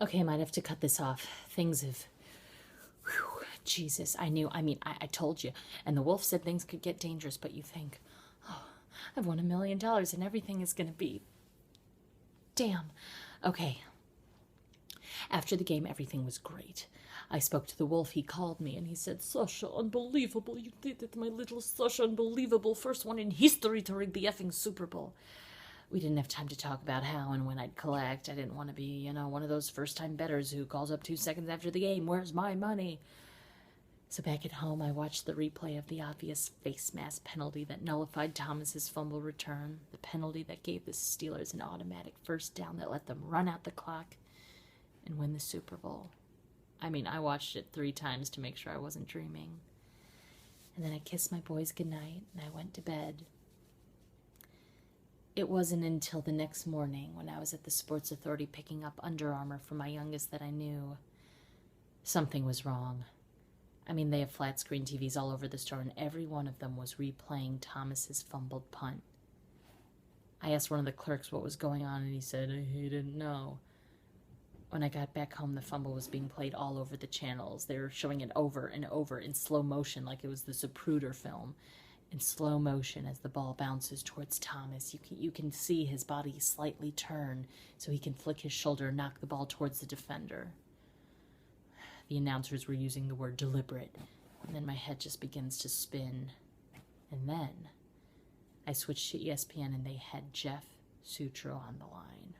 Okay, I might have to cut this off. Things have. Whew, Jesus, I knew. I told you. And the wolf said things could get dangerous, but you think, oh, I've won $1 million and everything is going to be. Damn. Okay. After the game, everything was great. I spoke to the wolf. He called me and he said, Sasha, unbelievable. You did it, my little Sasha, unbelievable. First one in history to rig the effing Super Bowl. We didn't have time to talk about how and when I'd collect. I didn't want to be, one of those first-time bettors who calls up 2 seconds after the game, where's my money? So back at home, I watched the replay of the obvious face mask penalty that nullified Thomas's fumble return, the penalty that gave the Steelers an automatic first down that let them run out the clock and win the Super Bowl. I watched it 3 times to make sure I wasn't dreaming. And then I kissed my boys goodnight and I went to bed. It wasn't until the next morning when I was at the Sports Authority picking up Under Armour for my youngest that I knew something was wrong. They have flat screen TVs all over the store and every one of them was replaying Thomas's fumbled punt. I asked one of the clerks what was going on and he said he didn't know. When I got back home, the fumble was being played all over the channels. They were showing it over and over in slow motion like it was the Zapruder film. In slow motion as the ball bounces towards Thomas, you can see his body slightly turn so he can flick his shoulder and knock the ball towards the defender. The announcers were using the word deliberate, and then my head just begins to spin. And then I switched to ESPN and they had Jeff Sutro on the line.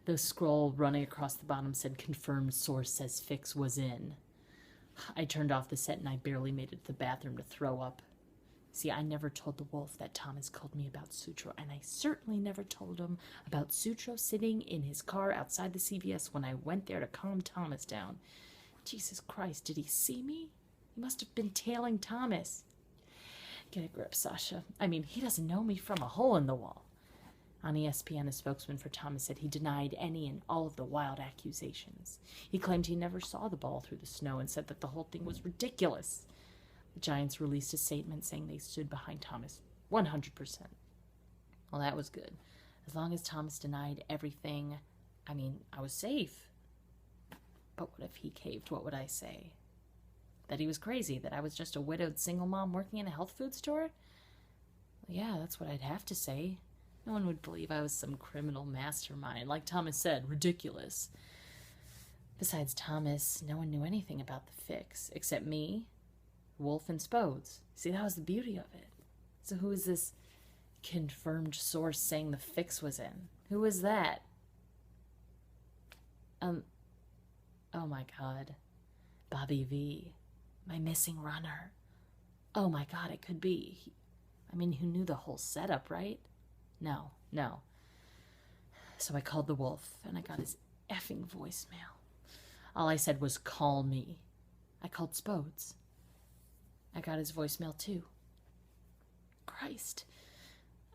The scroll running across the bottom said, confirmed source says fix was in. I turned off the set and I barely made it to the bathroom to throw up. See, I never told the wolf that Thomas called me about Sutro, and I certainly never told him about Sutro sitting in his car outside the CVS when I went there to calm Thomas down. Jesus Christ, did he see me? He must have been tailing Thomas. Get a grip, Sasha. He doesn't know me from a hole in the wall. On ESPN, a spokesman for Thomas said he denied any and all of the wild accusations. He claimed he never saw the ball through the snow and said that the whole thing was ridiculous. The Giants released a statement saying they stood behind Thomas 100%. Well, that was good. As long as Thomas denied everything, I was safe. But what if he caved? What would I say? That he was crazy? That I was just a widowed single mom working in a health food store? Well, yeah, that's what I'd have to say. No one would believe I was some criminal mastermind. Like Thomas said, ridiculous. Besides Thomas, no one knew anything about the fix, except me, Wolf, and Spodes. See, that was the beauty of it. So who is this confirmed source saying the fix was in? Who was that? Oh my God. Bobby V, my missing runner. Oh my God, it could be. Who knew the whole setup, right? No. So I called the wolf, and I got his effing voicemail. All I said was, call me. I called Spodes. I got his voicemail, too. Christ.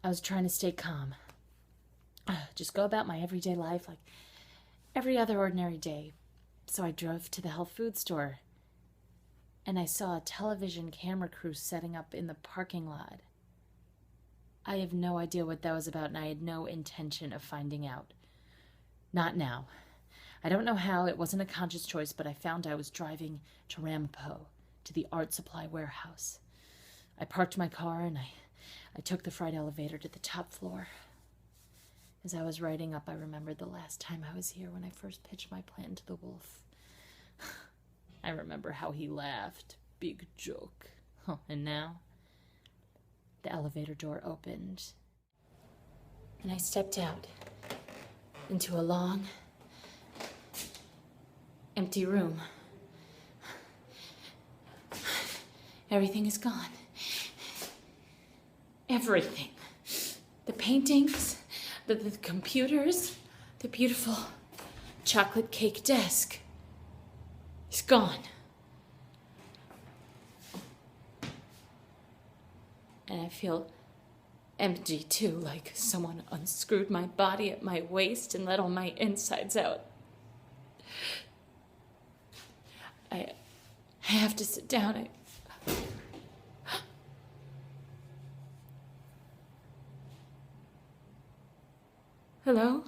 I was trying to stay calm. Just go about my everyday life like every other ordinary day. So I drove to the health food store, and I saw a television camera crew setting up in the parking lot. I have no idea what that was about, and I had no intention of finding out. Not now. I don't know how. It wasn't a conscious choice, but I found I was driving to Ramapo, to the art supply warehouse. I parked my car, and I took the freight elevator to the top floor. As I was riding up, I remembered the last time I was here when I first pitched my plan to the wolf. I remember how he laughed. Big joke. And now? The elevator door opened, and I stepped out into a long, empty room. Everything is gone. Everything. The paintings, the computers, the beautiful chocolate cake desk. It's gone. And I feel empty too, like someone unscrewed my body at my waist and let all my insides out. I have to sit down. Hello?